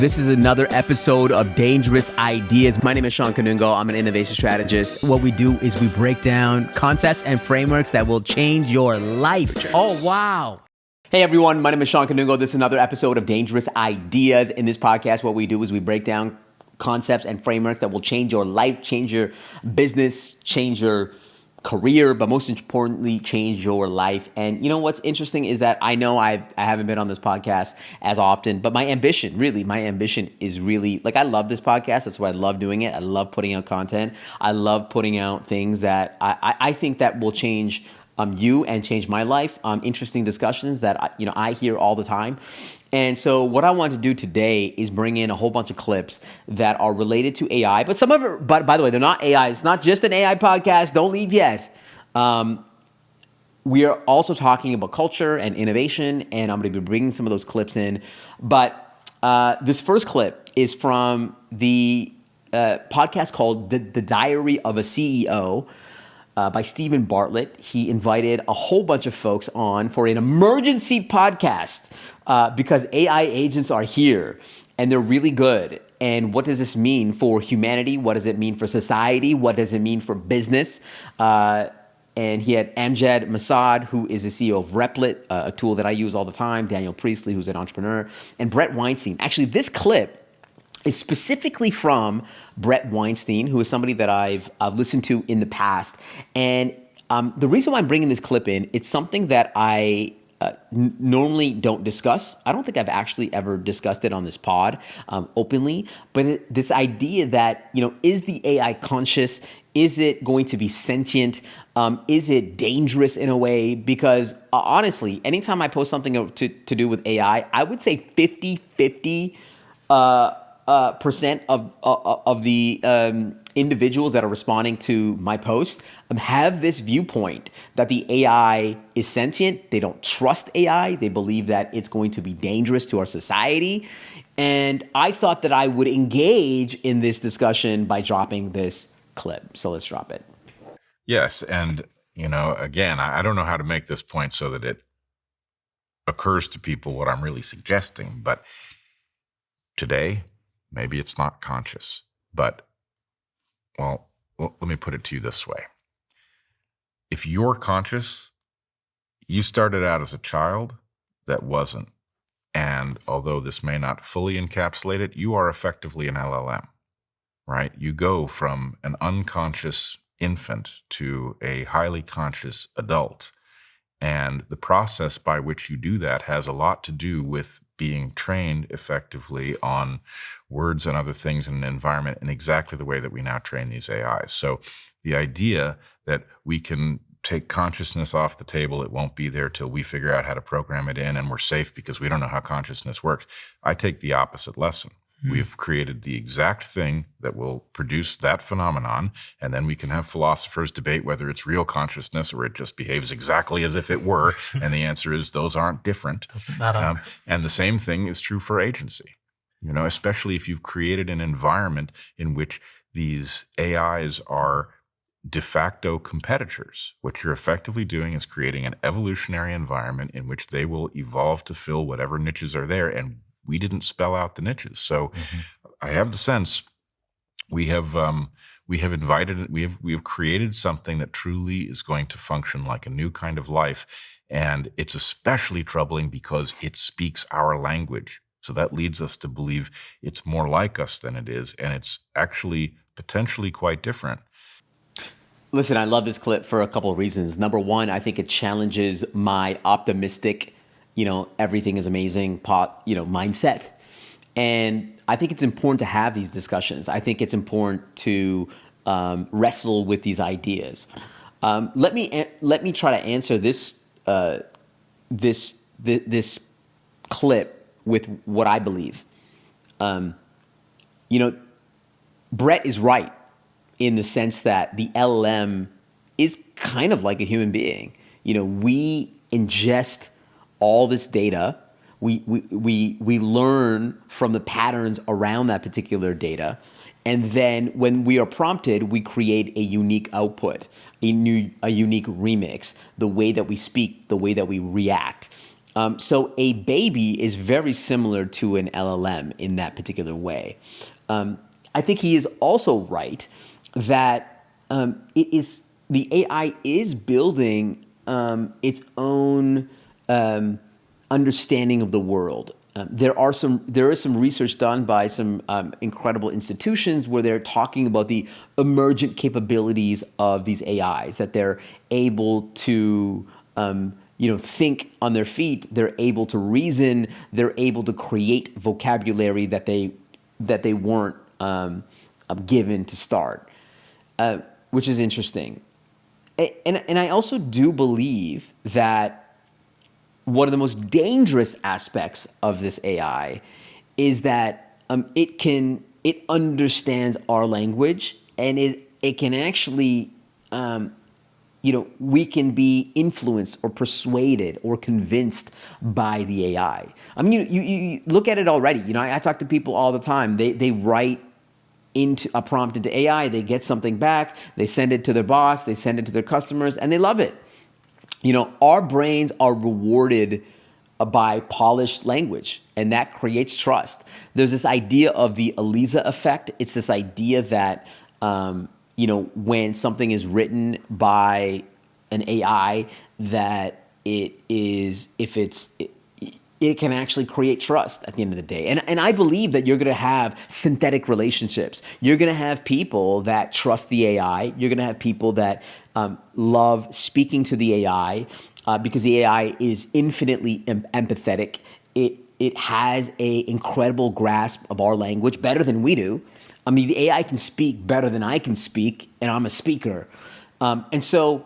This is another episode of Dangerous Ideas. My name is Shawn Kanungo. I'm an innovation strategist. What we do is we break down concepts and frameworks that will change your life. Oh, wow. Hey, everyone. My name is Shawn Kanungo. This is another episode of Dangerous Ideas. In this podcast, what we do is we break down concepts and frameworks that will change your life, change your business, change your career, but most importantly, change your life. And you know what's interesting is that I know I haven't been on this podcast as often, but my ambition is really, like, I love this podcast. That's why I love doing it. I love putting out content. I love putting out things that I think that will change you and change my life. Interesting discussions that I hear all the time. And so what I want to do today is bring in a whole bunch of clips that are related to AI, but some of it, but by the way, they're not AI. It's not just an AI podcast. Don't leave yet. We are also talking about culture and innovation, and I'm going to be bringing some of those clips in. But this first clip is from the podcast called The Diary of a CEO. By Stephen Bartlett. He invited a whole bunch of folks on for an emergency podcast because AI agents are here and they're really good. And what does this mean for humanity? What does it mean for society? What does it mean for business? And he had Amjad Masad, who is the CEO of Replit, a tool that I use all the time, Daniel Priestley, who's an entrepreneur, and Brett Weinstein. Actually, this clip is specifically from Brett Weinstein, who is somebody that I've listened to in the past. And the reason why I'm bringing this clip in, it's something that I normally don't discuss. I don't think I've actually ever discussed it on this pod openly, but this idea that, is the AI conscious? Is it going to be sentient? Is it dangerous in a way? Because honestly, anytime I post something to do with AI, I would say 50-50 percent of the individuals that are responding to my post have this viewpoint that the AI is sentient. They don't trust AI. They believe that it's going to be dangerous to our society. And I thought that I would engage in this discussion by dropping this clip. So let's drop it. Yes. And, again, I don't know how to make this point so that it occurs to people what I'm really suggesting. But today, maybe it's not conscious, but, well, let me put it to you this way. If you're conscious, you started out as a child that wasn't. And although this may not fully encapsulate it, you are effectively an LLM, right? You go from an unconscious infant to a highly conscious adult. And the process by which you do that has a lot to do with being trained effectively on words and other things in an environment in exactly the way that we now train these AIs. So the idea that we can take consciousness off the table, it won't be there till we figure out how to program it in and we're safe because we don't know how consciousness works. I take the opposite lesson. We've created the exact thing that will produce that phenomenon, and then we can have philosophers debate whether it's real consciousness or it just behaves exactly as if it were, and the answer is those aren't different. Doesn't matter. And the same thing is true for agency, especially if you've created an environment in which these AIs are de facto competitors. What you're effectively doing is creating an evolutionary environment in which they will evolve to fill whatever niches are there, and we didn't spell out the niches. So I have the sense we have created something that truly is going to function like a new kind of life. And it's especially troubling because it speaks our language. So that leads us to believe it's more like us than it is. And it's actually potentially quite different. Listen, I love this clip for a couple of reasons. Number one, I think it challenges my optimistic everything is amazing mindset. And I think it's important to have these discussions. I think it's important to wrestle with these ideas. Let me try to answer this clip with what I believe. Brett is right in the sense that the LLM is kind of like a human being. We ingest all this data. We learn from the patterns around that particular data. And then when we are prompted, we create a unique output, a unique remix, the way that we speak, the way that we react. So a baby is very similar to an LLM in that particular way. I think he is also right that the AI is building its own understanding of the world. There is some research done by some incredible institutions where they're talking about the emergent capabilities of these AIs, that they're able to think on their feet, they're able to reason, they're able to create vocabulary that they weren't given to start, which is interesting. And I also do believe that one of the most dangerous aspects of this AI is that it understands our language, and it can actually we can be influenced or persuaded or convinced by the AI. I mean, you look at it already. I talk to people all the time. They write into a prompt into AI, they get something back, they send it to their boss, they send it to their customers, and they love it. Our brains are rewarded by polished language, and that creates trust. There's this idea of the Eliza effect. It's this idea that, when something is written by an AI, that it can actually create trust at the end of the day. And I believe that you're going to have synthetic relationships. You're going to have people that trust the AI. You're going to have people that love speaking to the AI because the AI is infinitely empathetic. It has an incredible grasp of our language, better than we do. I mean, the AI can speak better than I can speak, and I'm a speaker. And so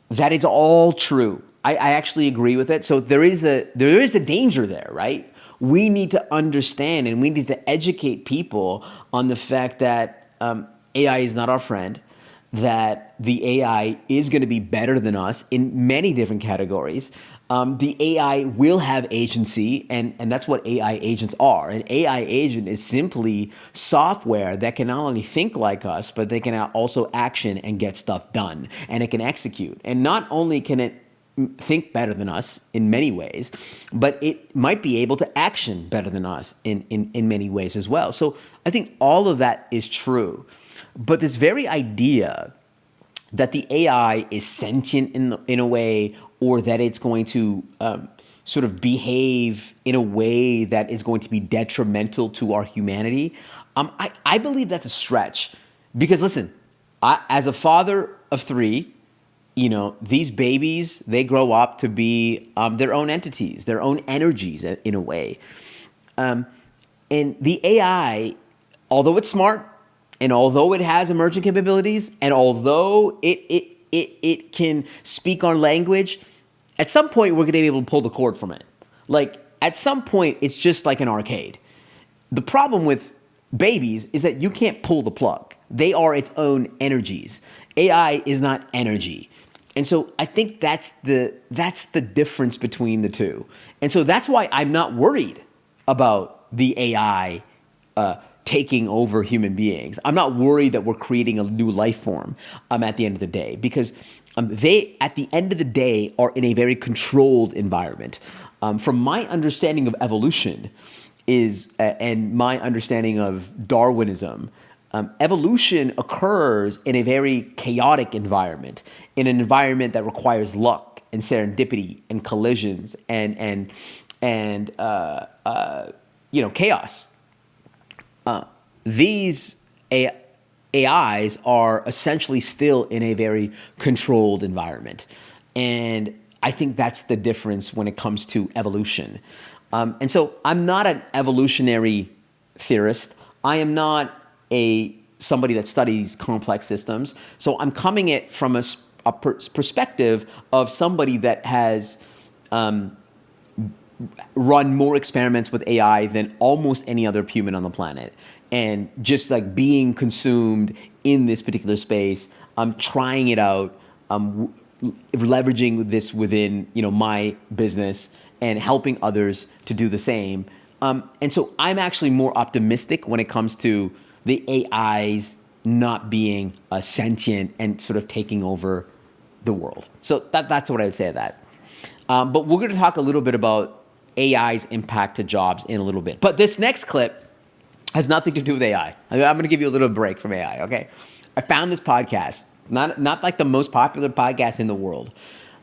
that is all true. I actually agree with it. So there is a danger there, right? We need to understand and we need to educate people on the fact that AI is not our friend, that the AI is going to be better than us in many different categories. The AI will have agency, and that's what AI agents are. An AI agent is simply software that can not only think like us, but they can also action and get stuff done, and it can execute. And not only can it think better than us in many ways, but it might be able to action better than us in many ways as well. So I think all of that is true. But this very idea that the AI is sentient in a way, or that it's going to sort of behave in a way that is going to be detrimental to our humanity, I believe that's a stretch. Because listen, as a father of three, these babies, they grow up to be their own entities, their own energies in a way. And the AI, although it's smart, and although it has emergent capabilities, and although it can speak our language, at some point we're going to be able to pull the cord from it. Like, at some point, it's just like an arcade. The problem with babies is that you can't pull the plug. They are its own energies. AI is not energy. And so I think that's the difference between the two. And so that's why I'm not worried about the AI taking over human beings. I'm not worried that we're creating a new life form at the end of the day, because they, at the end of the day, are in a very controlled environment. From my understanding of evolution and my understanding of Darwinism, evolution occurs in a very chaotic environment, in an environment that requires luck and serendipity and collisions and chaos. These AIs are essentially still in a very controlled environment, and I think that's the difference when it comes to evolution. And so I'm not an evolutionary theorist. I am not somebody that studies complex systems. So I'm coming at from a perspective of somebody that has run more experiments with AI than almost any other human on the planet. And just like being consumed in this particular space, trying it out, leveraging this within my business and helping others to do the same. And so I'm actually more optimistic when it comes to the AIs not being sentient and sort of taking over the world. So that's what I would say to that. But we're going to talk a little bit about AI's impact to jobs in a little bit. But this next clip has nothing to do with AI. I'm going to give you a little break from AI, okay? I found this podcast, not like the most popular podcast in the world,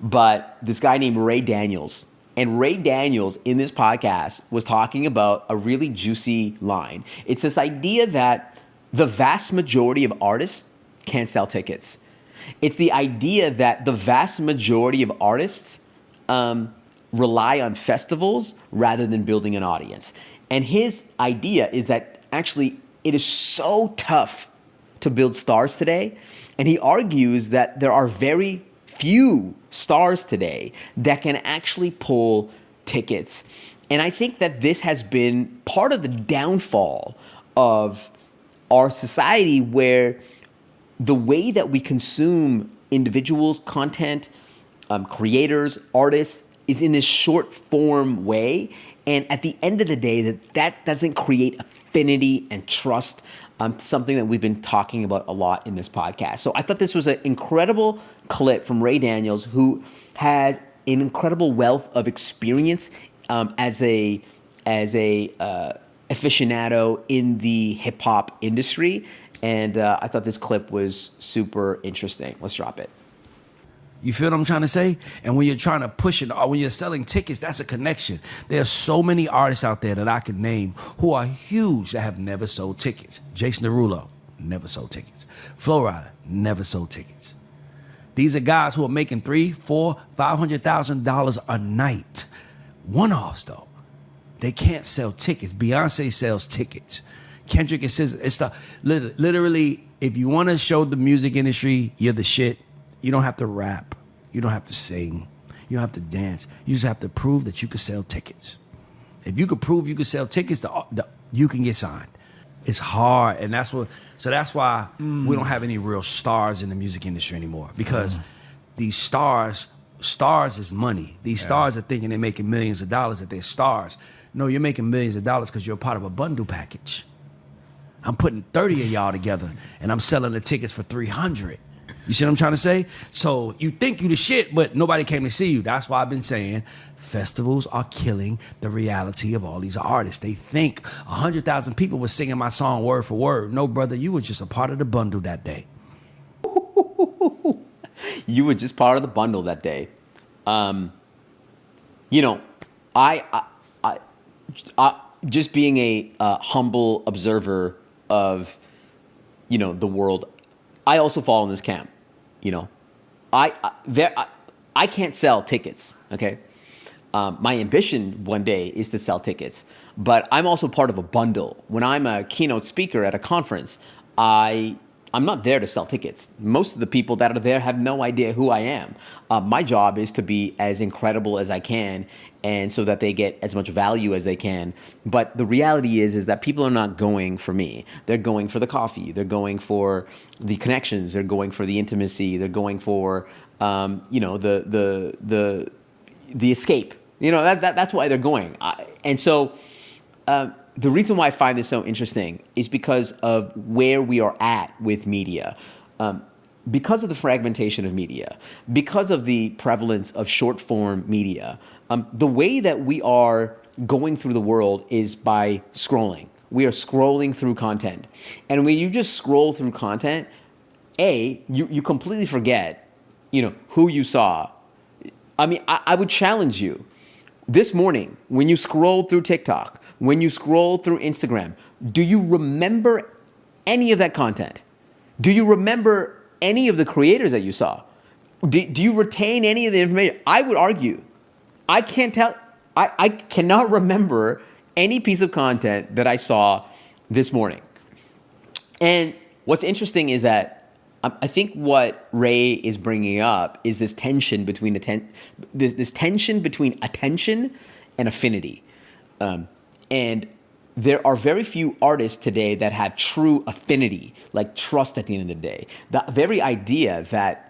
but this guy named Ray Daniels. And Ray Daniels in this podcast was talking about a really juicy line. It's this idea that the vast majority of artists can't sell tickets. It's the idea that the vast majority of artists rely on festivals rather than building an audience. And his idea is that actually it is so tough to build stars today. And he argues that there are very few stars today that can actually pull tickets. And I think that this has been part of the downfall of our society, where the way that we consume individuals, content, creators, artists, is in this short form way. And at the end of the day, that doesn't create affinity and trust, something that we've been talking about a lot in this podcast. So I thought this was an incredible clip from Ray Daniels, who has an incredible wealth of experience as a aficionado in the hip hop industry. And I thought this clip was super interesting. Let's drop it. You feel what I'm trying to say? And when you're trying to push it, or when you're selling tickets, that's a connection. There's so many artists out there that I could name who are huge that have never sold tickets. Jason Derulo, never sold tickets. Flo Rida, never sold tickets. These are guys who are making $300,000, $400,000, $500,000 a night. One-offs though. They can't sell tickets. Beyonce sells tickets. Kendrick and SZA, it's the literally, if you want to show the music industry you're the shit, you don't have to rap. You don't have to sing. You don't have to dance. You just have to prove that you can sell tickets. If you could prove you can sell tickets, you can get signed. It's hard, and that's why we don't have any real stars in the music industry anymore, because these stars is money. These stars are thinking they're making millions of dollars, that they're stars. No, you're making millions of dollars because you're a part of a bundle package. I'm putting 30 of y'all together, and I'm selling the tickets for 300. You see what I'm trying to say? So you think you the shit, but nobody came to see you. That's why I've been saying festivals are killing the reality of all these artists. They think 100,000 people were singing my song word for word. No, brother, you were just a part of the bundle that day. You were just part of the bundle that day. I just being a humble observer of, the world, I also fall in this camp. I can't sell tickets. Okay, my ambition one day is to sell tickets, but I'm also part of a bundle. When I'm a keynote speaker at a conference, I'm not there to sell tickets. Most of the people that are there have no idea who I am. My job is to be as incredible as I can, and so that they get as much value as they can. But the reality is that people are not going for me. They're going for the coffee. They're going for the connections. They're going for the intimacy. They're going for the escape. That's why they're going. The reason why I find this so interesting is because of where we are at with media. Because of the fragmentation of media, because of the prevalence of short form media, the way that we are going through the world is by scrolling. We are scrolling through content. And when you just scroll through content, you completely forget, who you saw. I mean, I would challenge you. This morning, when you scroll through TikTok, when you scroll through Instagram, do you remember any of that content? Do you remember any of the creators that you saw? Do you retain any of the information? I would argue, I can't tell. I cannot remember any piece of content that I saw this morning. And what's interesting is that I think what Ray is bringing up is this tension between this tension between attention and affinity. And there are very few artists today that have true affinity, like trust at the end of the day. The very idea that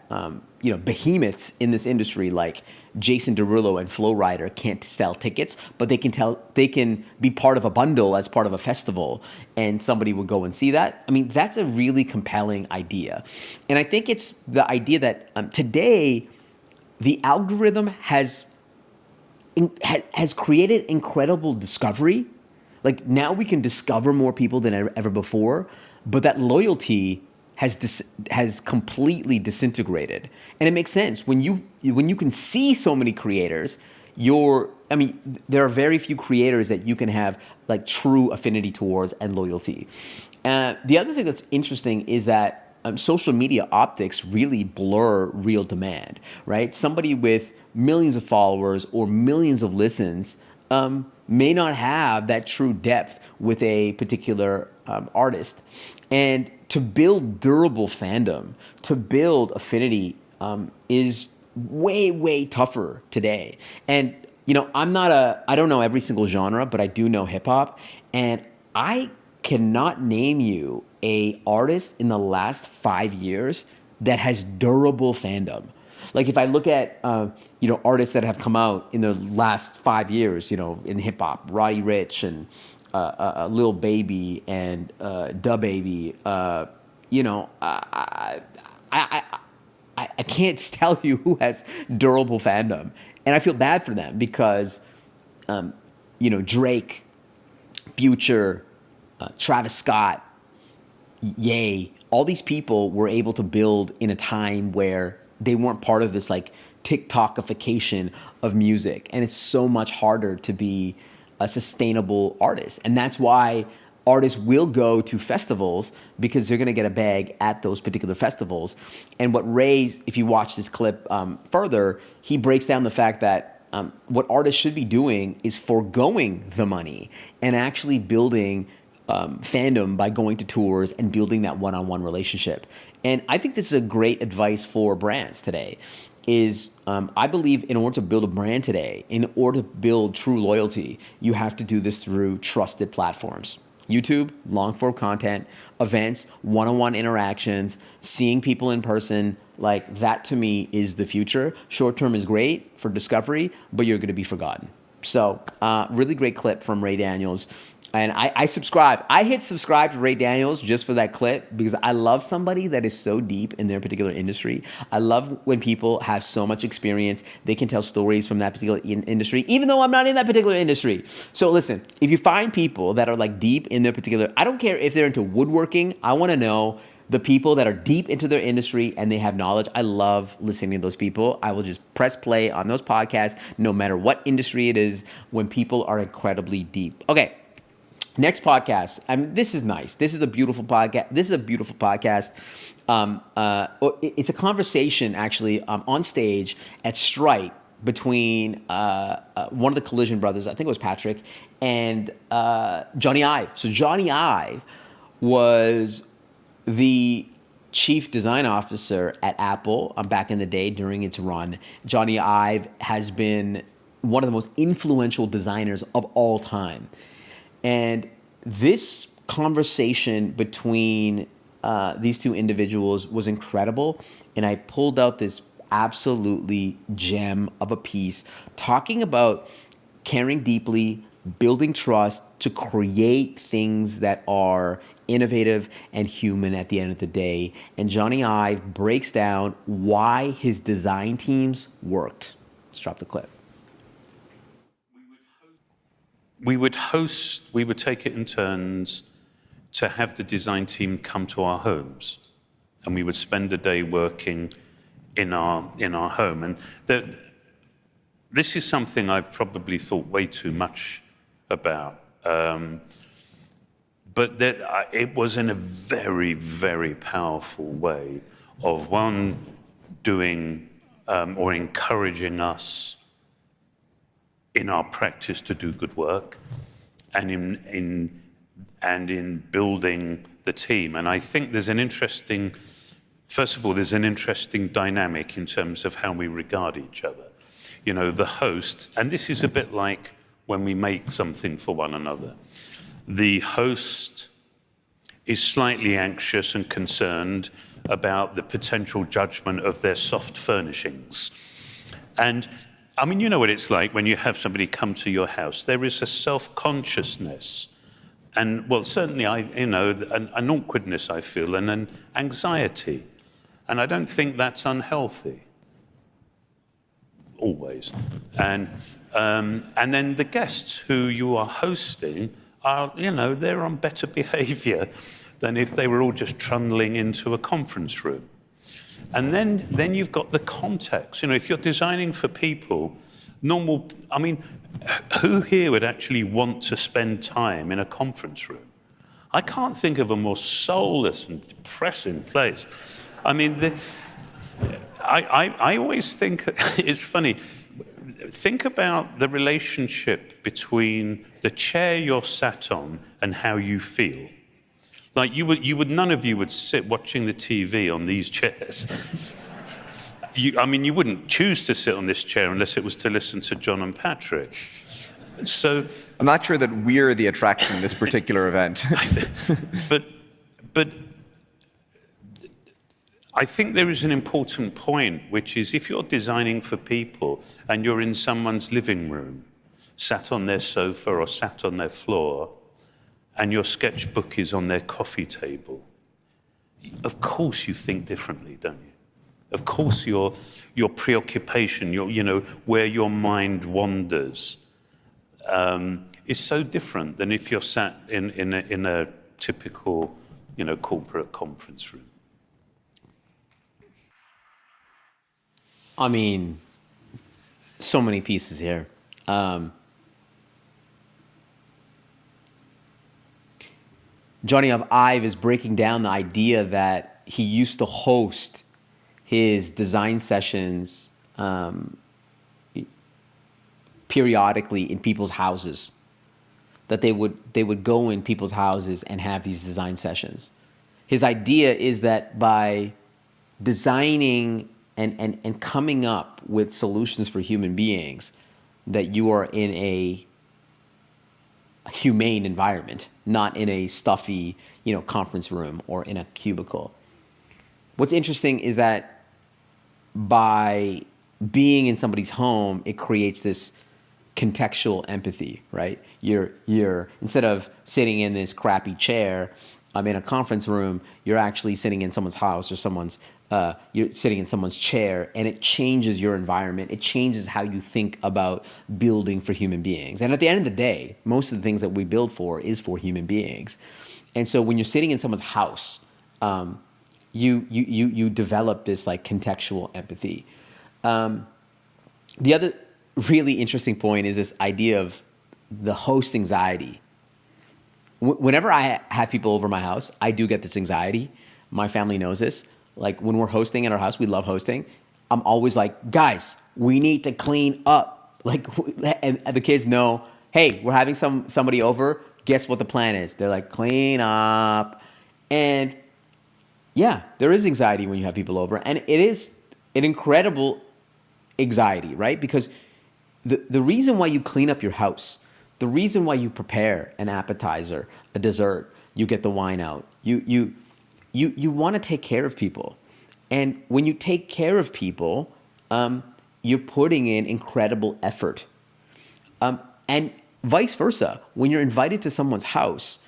behemoths in this industry like Jason Derulo and Flo Rida can't sell tickets, but they can be part of a bundle as part of a festival, and somebody will go and see that. I mean, that's a really compelling idea. And I think it's the idea that today the algorithm has has created incredible discovery. Like now we can discover more people than ever before, but that loyalty has completely disintegrated. And it makes sense when you can see so many creators. There are very few creators that you can have like true affinity towards and loyalty. The other thing that's interesting is that social media optics really blur real demand, right? Somebody with millions of followers or millions of listens may not have that true depth with a particular artist. And to build durable fandom, to build affinity is way, way tougher today. And, I don't know every single genre, but I do know hip hop. And I cannot name you a artist in the last 5 years that has durable fandom. Like if I look at artists that have come out in the last 5 years, in hip hop, Roddy Ricch and Lil Baby and Da Baby, I can't tell you who has durable fandom, and I feel bad for them because Drake, Future, Travis Scott, Ye, all these people were able to build in a time where they weren't part of this like TikTokification of music. And it's so much harder to be a sustainable artist. And that's why artists will go to festivals because they're going to get a bag at those particular festivals. And what Ray, if you watch this clip further, he breaks down the fact that what artists should be doing is foregoing the money and actually building fandom by going to tours and building that one-on-one relationship. And I think this is a great advice for brands today. I believe in order to build a brand today, in order to build true loyalty, you have to do this through trusted platforms. YouTube, long-form content, events, one-on-one interactions, seeing people in person, like that to me is the future. Short-term is great for discovery, but you're going to be forgotten. So really great clip from Ray Daniels. And I subscribe. I hit subscribe to Ray Daniels just for that clip because I love somebody that is so deep in their particular industry. I love when people have so much experience. They can tell stories from that particular industry, even though I'm not in that particular industry. So listen, if you find people that are like deep in their particular, I don't care if they're into woodworking. I want to know the people that are deep into their industry and they have knowledge. I love listening to those people. I will just press play on those podcasts, no matter what industry it is, when people are incredibly deep. Okay. Next podcast. This is nice. This is a beautiful podcast. It's a conversation actually on stage at Strike between one of the Collision brothers, I think it was Patrick, and Johnny Ive. So Johnny Ive was the chief design officer at Apple back in the day during its run. Johnny Ive has been one of the most influential designers of all time. And this conversation between these two individuals was incredible. And I pulled out this absolutely gem of a piece talking about caring deeply, building trust to create things that are innovative and human at the end of the day. And Johnny Ive breaks down why his design teams worked. Let's drop the clip. We would take it in turns to have the design team come to our homes, and we would spend a day working in our home. And this is something I've probably thought way too much about, but it was in a very, very powerful way of one doing or encouraging us in our practice to do good work, and in building the team. And I think there's an interesting dynamic in terms of how we regard each other. The host, and this is a bit like when we make something for one another. The host is slightly anxious and concerned about the potential judgment of their soft furnishings. And you know what it's like when you have somebody come to your house. There is a self-consciousness, and certainly an awkwardness I feel, and an anxiety, and I don't think that's unhealthy. Always, and And then the guests who you are hosting are, they're on better behavior than if they were all just trundling into a conference room. And then you've got the context. If you're designing for people, who here would actually want to spend time in a conference room? I can't think of a more soulless and depressing place. I always think it's funny. Think about the relationship between the chair you're sat on and how you feel. Like none of you would sit watching the TV on these chairs. You wouldn't choose to sit on this chair unless it was to listen to John and Patrick. So I'm not sure that we're the attraction in this particular event. but I think there is an important point, which is if you're designing for people and you're in someone's living room, sat on their sofa or sat on their floor, and your sketchbook is on their coffee table, of course you think differently, don't you? Of course your preoccupation, where your mind wanders, is so different than if you're sat in a typical, corporate conference room. So many pieces here. Johnny Ive is breaking down the idea that he used to host his design sessions periodically in people's houses. That they would go in people's houses and have these design sessions. His idea is that by designing and coming up with solutions for human beings, that you are in a humane environment, not in a stuffy, conference room or in a cubicle. What's interesting is that by being in somebody's home, it creates this contextual empathy, right? You're instead of sitting in this crappy chair, in a conference room, you're actually sitting in someone's house or you're sitting in someone's chair, and it changes your environment. It changes how you think about building for human beings. And at the end of the day, most of the things that we build for is for human beings. And so when you're sitting in someone's house, you develop this like contextual empathy. The other really interesting point is this idea of the host anxiety. Whenever I have people over my house, I do get this anxiety. My family knows this. Like when we're hosting at our house, we love hosting. I'm always like, guys, we need to clean up. And the kids know, hey, we're having somebody over. Guess what the plan is? They're like, clean up. And yeah, there is anxiety when you have people over. And it is an incredible anxiety, right? Because the reason why you clean up your house, the reason why you prepare an appetizer, a dessert, you get the wine out, you want to take care of people. And when you take care of people, you're putting in incredible effort. And vice versa, when you're invited to someone's house,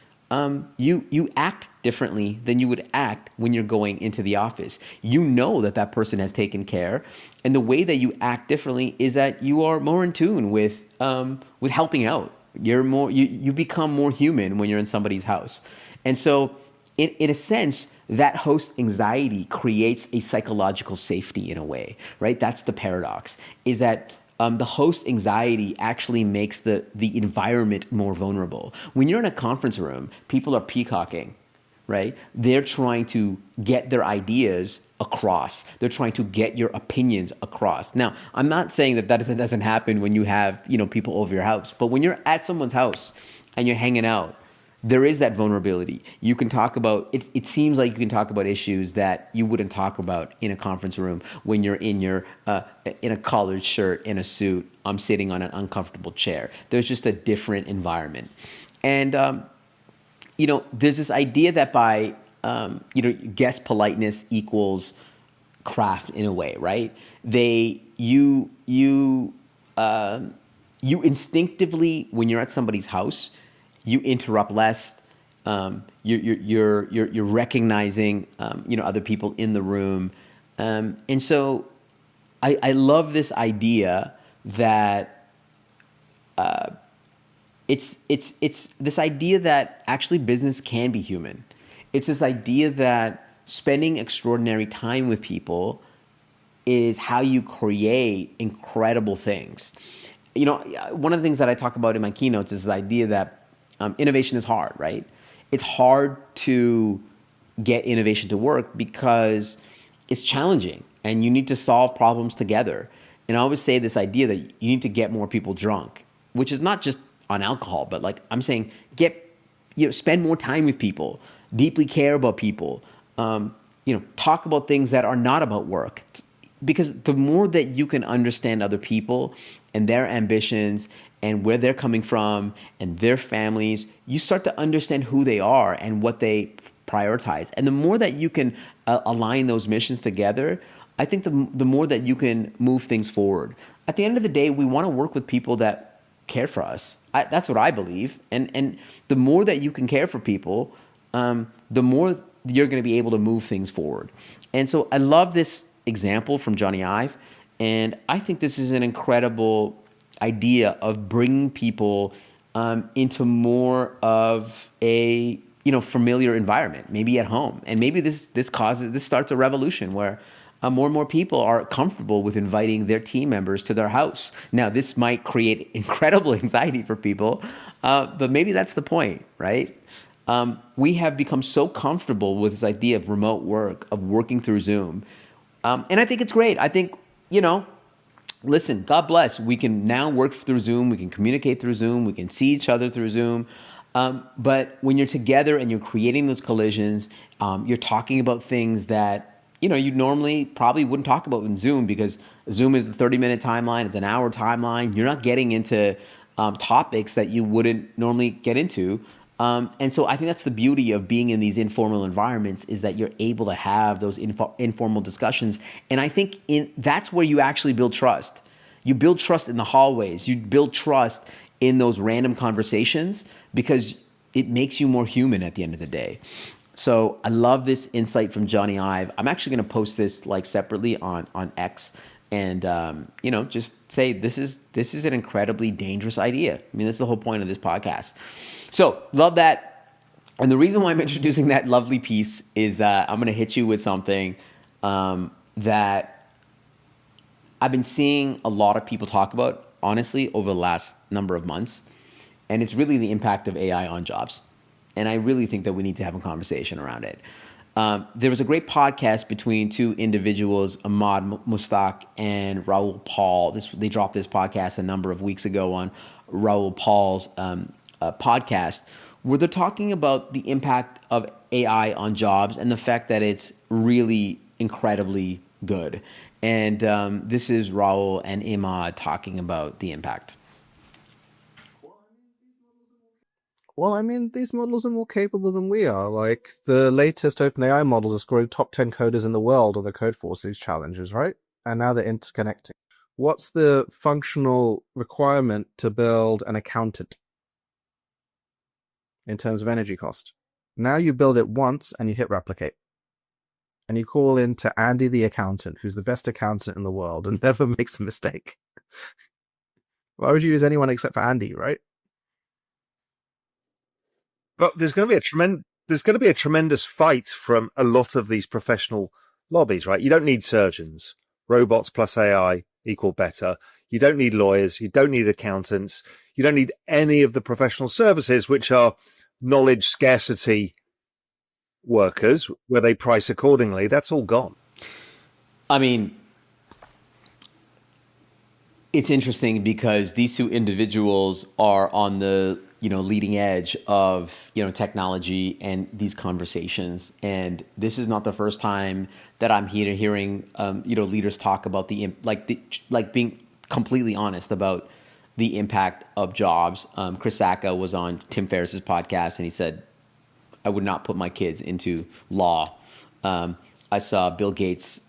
you act differently than you would act when you're going into the office. You know that person has taken care, and the way that you act differently is that you are more in tune with helping out. You become more human when you're in somebody's house. And so in a sense, that host anxiety creates a psychological safety in a way, right? That's the paradox, is that the host anxiety actually makes the environment more vulnerable. When you're in a conference room, people are peacocking, right? They're trying to get their ideas across. They're trying to get your opinions across. Now, I'm not saying that doesn't happen when you have, people over your house, but when you're at someone's house and you're hanging out, there is that vulnerability. You can talk about, it seems like you can talk about issues that you wouldn't talk about in a conference room when you're in a collared shirt, in a suit, sitting on an uncomfortable chair. There's just a different environment. And, there's this idea that by, guest politeness equals craft in a way, right? You instinctively, when you're at somebody's house, you interrupt less. You're recognizing other people in the room, and so I love this idea that it's this idea that actually business can be human. It's this idea that spending extraordinary time with people is how you create incredible things. You know, one of the things that I talk about in my keynotes is the idea that innovation is hard, right? It's hard to get innovation to work because it's challenging and you need to solve problems together. And I always say this idea that you need to get more people drunk, which is not just on alcohol, but like I'm saying, spend more time with people, deeply care about people, talk about things that are not about work. Because the more that you can understand other people and their ambitions and where they're coming from and their families, you start to understand who they are and what they prioritize. And the more that you can align those missions together, I think the more that you can move things forward. At the end of the day, we want to work with people that care for us. That's what I believe. And the more that you can care for people, the more you're going to be able to move things forward. And so I love this example from Johnny Ive, and I think this is an incredible idea of bringing people into more of a familiar environment, maybe at home, and maybe this starts a revolution where more and more people are comfortable with inviting their team members to their house. Now, this might create incredible anxiety for people, but maybe that's the point, right? We have become so comfortable with this idea of remote work, of working through Zoom. And I think it's great. I think, listen, God bless. We can now work through Zoom. We can communicate through Zoom. We can see each other through Zoom. But when you're together and you're creating those collisions, you're talking about things that, you normally probably wouldn't talk about in Zoom because Zoom is the 30-minute timeline. It's an hour timeline. You're not getting into topics that you wouldn't normally get into. And so I think that's the beauty of being in these informal environments is that you're able to have those informal discussions. And I think that's where you actually build trust. You build trust in the hallways. You build trust in those random conversations because it makes you more human at the end of the day. So I love this insight from Johnny Ive. I'm actually going to post this separately on X and just say this is an incredibly dangerous idea. I mean, that's the whole point of this podcast. So love that. And the reason why I'm introducing that lovely piece is that I'm going to hit you with something that I've been seeing a lot of people talk about, honestly, over the last number of months. And it's really the impact of AI on jobs. And I really think that we need to have a conversation around it. There was a great podcast between two individuals, Ahmad Mustaq and Raoul Paul. They dropped this podcast a number of weeks ago on Raoul Paul's podcast, where they're talking about the impact of AI on jobs and the fact that it's really incredibly good. And this is Raoul and Ahmad talking about the impact. Well, I mean, these models are more capable than we are. Like, the latest OpenAI models are scoring top 10 coders in the world on the Code Forces challenges, right? And now they're interconnecting. What's the functional requirement to build an accountant in terms of energy cost? Now you build it once and you hit replicate. And you call in to Andy the accountant, who's the best accountant in the world and never makes a mistake. Why would you use anyone except for Andy, right? But there's going to be a tremendous fight from a lot of these professional lobbies, right? You don't need surgeons. Robots plus AI equal better. You don't need lawyers. You don't need accountants. You don't need any of the professional services, which are knowledge scarcity workers, where they price accordingly. That's all gone. I mean, it's interesting because these two individuals are on the leading edge of technology and these conversations, and this is not the first time that I'm hearing leaders talk about being completely honest about the impact of jobs. Chris Sacca was on Tim Ferriss's podcast, and he said, "I would not put my kids into law." I saw Bill Gates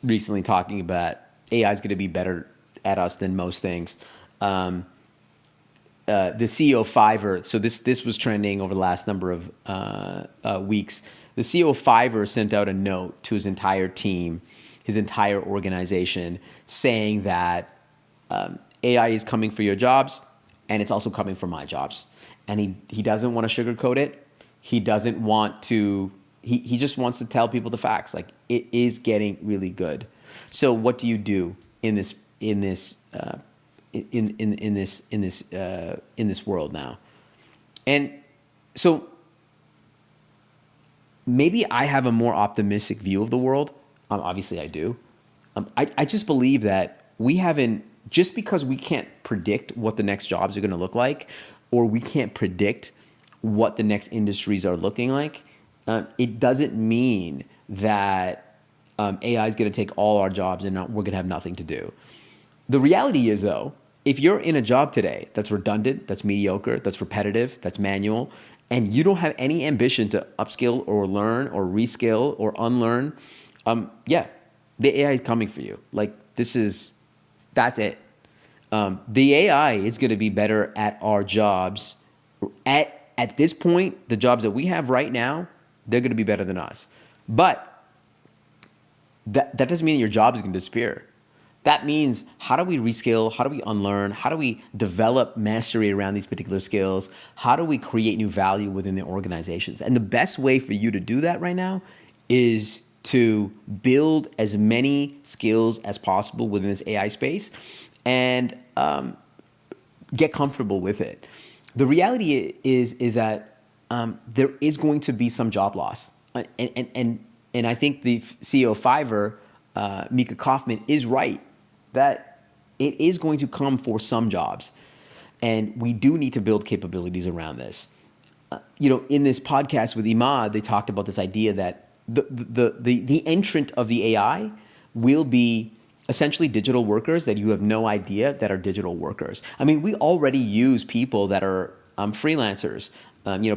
recently talking about AI is going to be better at us than most things. The CEO of Fiverr, so this was trending over the last number of weeks. The CEO of Fiverr sent out a note to his entire team, his entire organization, saying that AI is coming for your jobs, and it's also coming for my jobs. And he doesn't want to sugarcoat it. He doesn't want to. He just wants to tell people the facts. Like, it is getting really good. So what do you do in this world now? And so maybe I have a more optimistic view of the world. Obviously, I do. I just believe that we haven't, just because we can't predict what the next jobs are going to look like, or we can't predict what the next industries are looking like, it doesn't mean that AI is going to take all our jobs and we're going to have nothing to do. The reality is, though, if you're in a job today that's redundant, that's mediocre, that's repetitive, that's manual, and you don't have any ambition to upskill or learn or reskill or unlearn, yeah, the AI is coming for you. Like, that's it. The AI is going to be better at our jobs. At this point, the jobs that we have right now, they're going to be better than us. But that doesn't mean your job is going to disappear. That means, how do we reskill? How do we unlearn? How do we develop mastery around these particular skills? How do we create new value within the organizations? And the best way for you to do that right now is to build as many skills as possible within this AI space and get comfortable with it. The reality is that there is going to be some job loss. And I think the CEO of Fiverr, Mika Kaufman, is right that it is going to come for some jobs. And we do need to build capabilities around this. In this podcast with Imad, they talked about this idea that the entrant of the AI will be essentially digital workers that you have no idea that are digital workers. I mean, we already use people that are freelancers,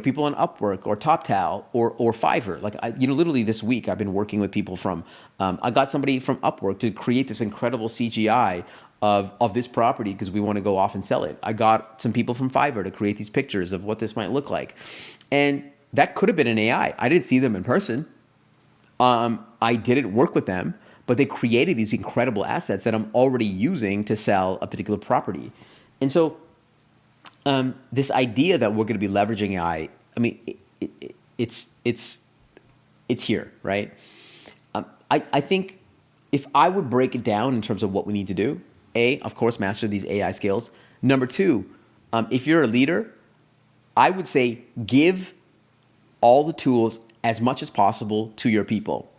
people on Upwork or TopTal or Fiverr. Like, literally this week I've been working with people from, I got somebody from Upwork to create this incredible CGI of this property because we want to go off and sell it. I got some people from Fiverr to create these pictures of what this might look like. And that could have been an AI. I didn't see them in person. I didn't work with them, but they created these incredible assets that I'm already using to sell a particular property. And so this idea that we're going to be leveraging AI, I mean, it's here, right? I think if I would break it down in terms of what we need to do, of course, master these AI skills. Number two, if you're a leader, I would say give all the tools as much as possible to your people.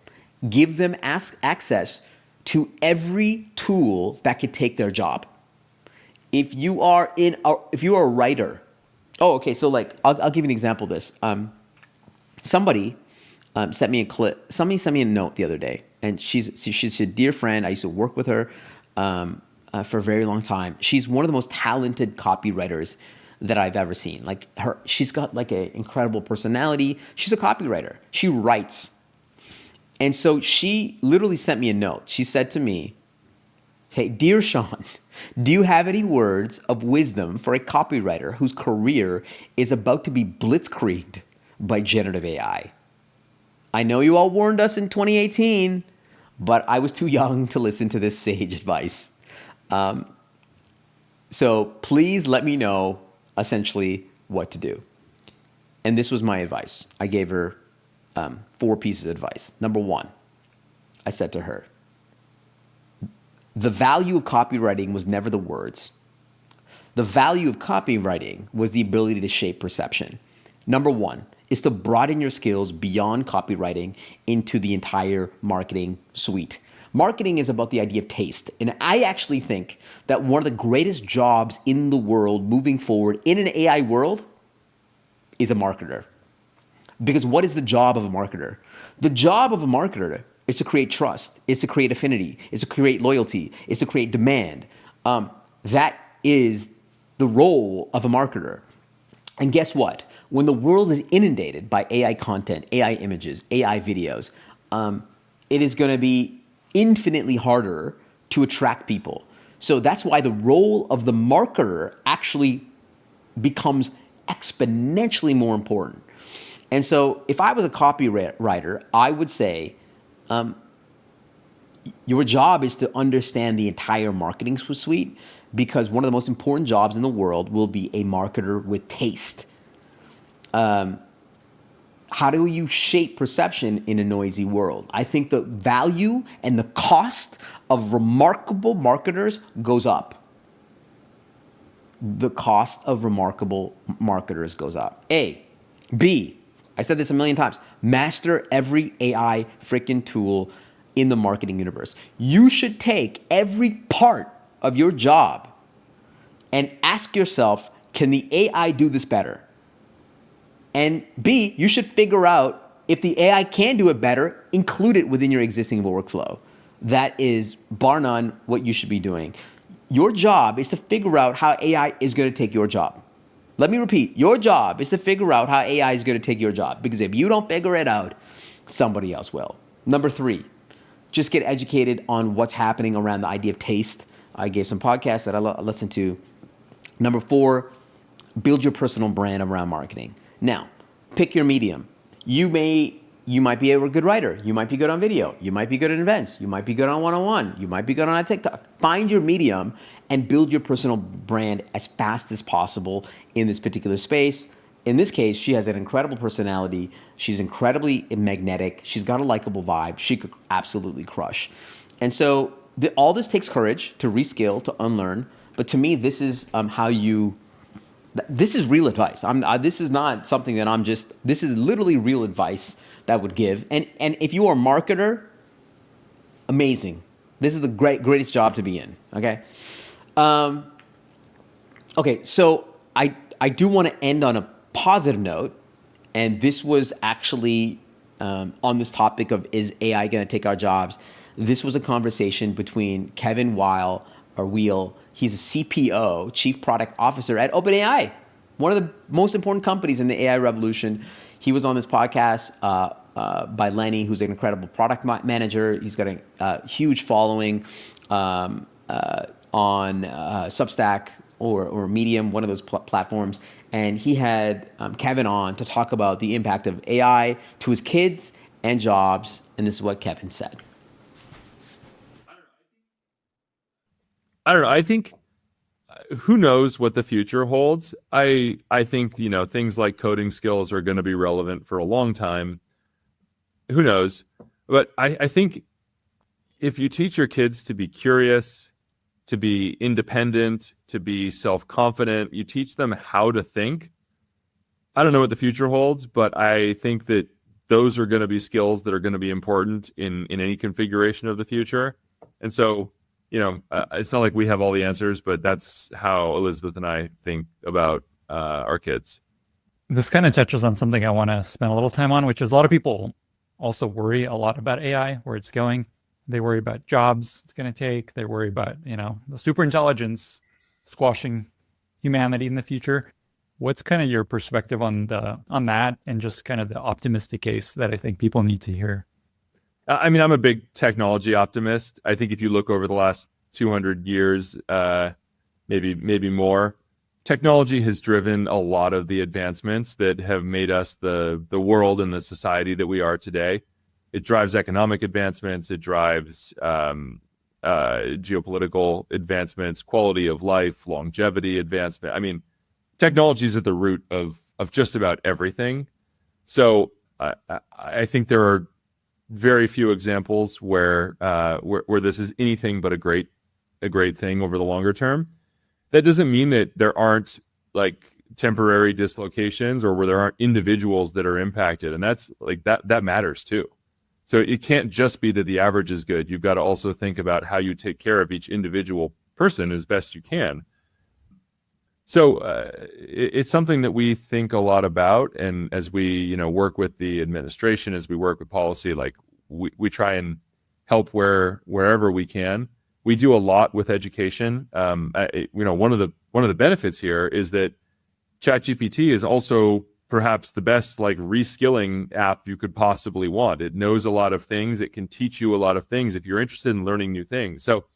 Give them access to every tool that could take their job. If you are a writer, so like I'll give you an example of this. Somebody sent me a clip. Somebody sent me a note the other day, and she's a dear friend. I used to work with her for a very long time. She's one of the most talented copywriters that I've ever seen. Like, she's got like an incredible personality. She's a copywriter. She writes. And so she literally sent me a note. She said to me, "Hey, dear Shawn, do you have any words of wisdom for a copywriter whose career is about to be blitzkrieged by generative AI? I know you all warned us in 2018, but I was too young to listen to this sage advice. So please let me know essentially what to do." And this was my advice. I gave her 4 pieces of advice. Number 1, I said to her, the value of copywriting was never the words. The value of copywriting was the ability to shape perception. Number 1 is to broaden your skills beyond copywriting into the entire marketing suite. Marketing is about the idea of taste. And I actually think that one of the greatest jobs in the world moving forward in an AI world is a marketer. Because what is the job of a marketer? The job of a marketer is to create trust, is to create affinity, is to create loyalty, is to create demand. That is the role of a marketer. And guess what? When the world is inundated by AI content, AI images, AI videos, it is going to be infinitely harder to attract people. So that's why the role of the marketer actually becomes exponentially more important. And so if I was a copywriter, I would say, Your job is to understand the entire marketing suite, because one of the most important jobs in the world will be a marketer with taste. How do you shape perception in a noisy world? I think the value and the cost of remarkable marketers goes up. The cost of remarkable marketers goes up. A. B. I said this a million times. Master every AI freaking tool in the marketing universe. You should take every part of your job and ask yourself, can the AI do this better? And B, you should figure out if the AI can do it better, include it within your existing workflow. That is, bar none, what you should be doing. Your job is to figure out how AI is going to take your job. Let me repeat, your job is to figure out how AI is going to take your job, because if you don't figure it out, somebody else will. Number 3, just get educated on what's happening around the idea of taste. I gave some podcasts that I listened to. Number 4, build your personal brand around marketing. Now, pick your medium. You might be a good writer. You might be good on video. You might be good at events. You might be good on one-on-one. You might be good on a TikTok. Find your medium and build your personal brand as fast as possible in this particular space. In this case, she has an incredible personality. She's incredibly magnetic. She's got a likable vibe. She could absolutely crush. And so all this takes courage to reskill, to unlearn. But to me, this is this is real advice. This is not something that this is literally real advice that I would give. And if you are a marketer, amazing. This is the greatest job to be in, okay? Okay, so I do want to end on a positive note, and this was actually on this topic of, is AI going to take our jobs? This was a conversation between Kevin Weil. He's a CPO, Chief Product Officer at OpenAI, one of the most important companies in the AI revolution. He was on this podcast by Lenny, who's an incredible product manager. He's got a huge following on Substack or Medium, one of those platforms. And he had Kevin on to talk about the impact of AI to his kids and jobs. And this is what Kevin said. I don't know. I think who knows what the future holds. I think, things like coding skills are going to be relevant for a long time. Who knows? But I think if you teach your kids to be curious, to be independent, to be self-confident, you teach them how to think. I don't know what the future holds, but I think that those are going to be skills that are going to be important in any configuration of the future. And so, it's not like we have all the answers, but that's how Elizabeth and I think about our kids. This kind of touches on something I want to spend a little time on, which is a lot of people also worry a lot about AI, where it's going. They worry about jobs it's going to take. They worry about, the super intelligence squashing humanity in the future. What's kind of your perspective on that, and just kind of the optimistic case that I think people need to hear? I'm a big technology optimist. I think if you look over the last 200 years, maybe more, technology has driven a lot of the advancements that have made us the world and the society that we are today. It drives economic advancements. It drives geopolitical advancements, quality of life, longevity advancement. Technology is at the root of just about everything. So I think there are very few examples where this is anything but a great thing over the longer term. That doesn't mean that there aren't temporary dislocations or where there aren't individuals that are impacted, and that's that matters too. So it can't just be that the average is good. You've got to also think about how you take care of each individual person as best you can. So it's something that we think a lot about, and as we work with the administration, as we work with policy, we try and help wherever we can. We do a lot with education. One of the benefits here is that ChatGPT is also perhaps the best reskilling app you could possibly want. It knows a lot of things. It can teach you a lot of things if you're interested in learning new things. So,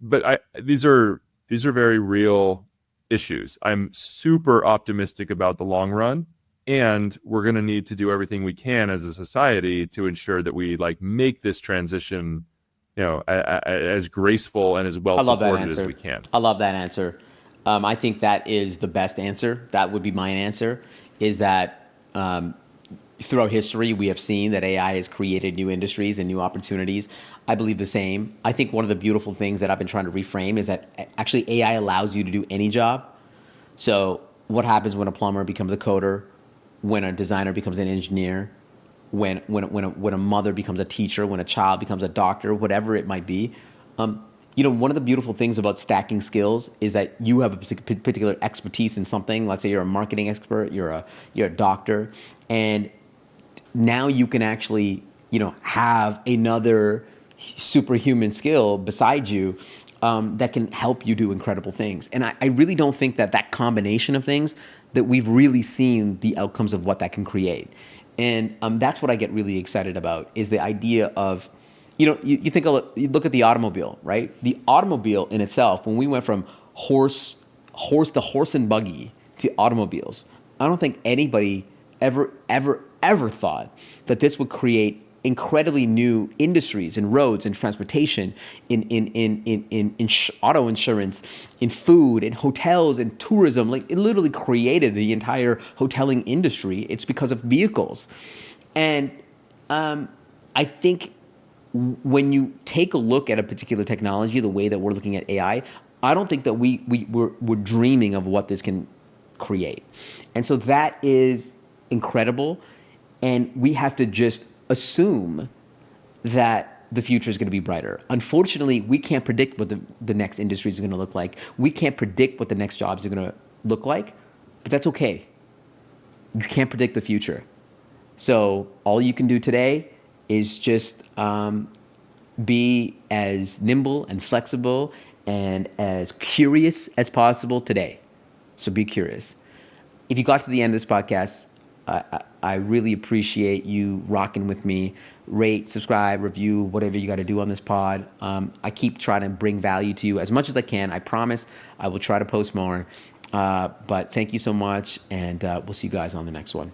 but these are very real issues. I'm super optimistic about the long run, and we're going to need to do everything we can as a society to ensure that we make this transition as graceful and as well I love that supported answer. as we can. I love that answer. I think that is the best answer. That would be my answer, is that throughout history, we have seen that AI has created new industries and new opportunities. I believe the same. I think one of the beautiful things that I've been trying to reframe is that actually AI allows you to do any job. So what happens when a plumber becomes a coder, when a designer becomes an engineer, when a mother becomes a teacher, when a child becomes a doctor, whatever it might be. One of the beautiful things about stacking skills is that you have a particular expertise in something. Let's say you're a marketing expert, you're a doctor, and now you can actually, have another superhuman skill beside you that can help you do incredible things. And I really don't think that combination of things, that we've really seen the outcomes of what that can create. And that's what I get really excited about, is the idea of, you look at the automobile, right? The automobile in itself, when we went from horse and buggy to automobiles, I don't think anybody ever thought that this would create incredibly new industries in roads and transportation, in auto insurance, in food, in hotels, in tourism. Like, it literally created the entire hoteling industry. It's because of vehicles. And I think when you take a look at a particular technology, the way that we're looking at AI, I don't think that we're dreaming of what this can create. And so that is incredible. And we have to just assume that the future is going to be brighter. Unfortunately, we can't predict what the next industries are going to look like. We can't predict what the next jobs are going to look like, but that's okay. You can't predict the future. So all you can do today is just be as nimble and flexible and as curious as possible today. So be curious. If you got to the end of this podcast, I really appreciate you rocking with me. Rate, subscribe, review, whatever you got to do on this pod. I keep trying to bring value to you as much as I can. I promise I will try to post more. But thank you so much, and we'll see you guys on the next one.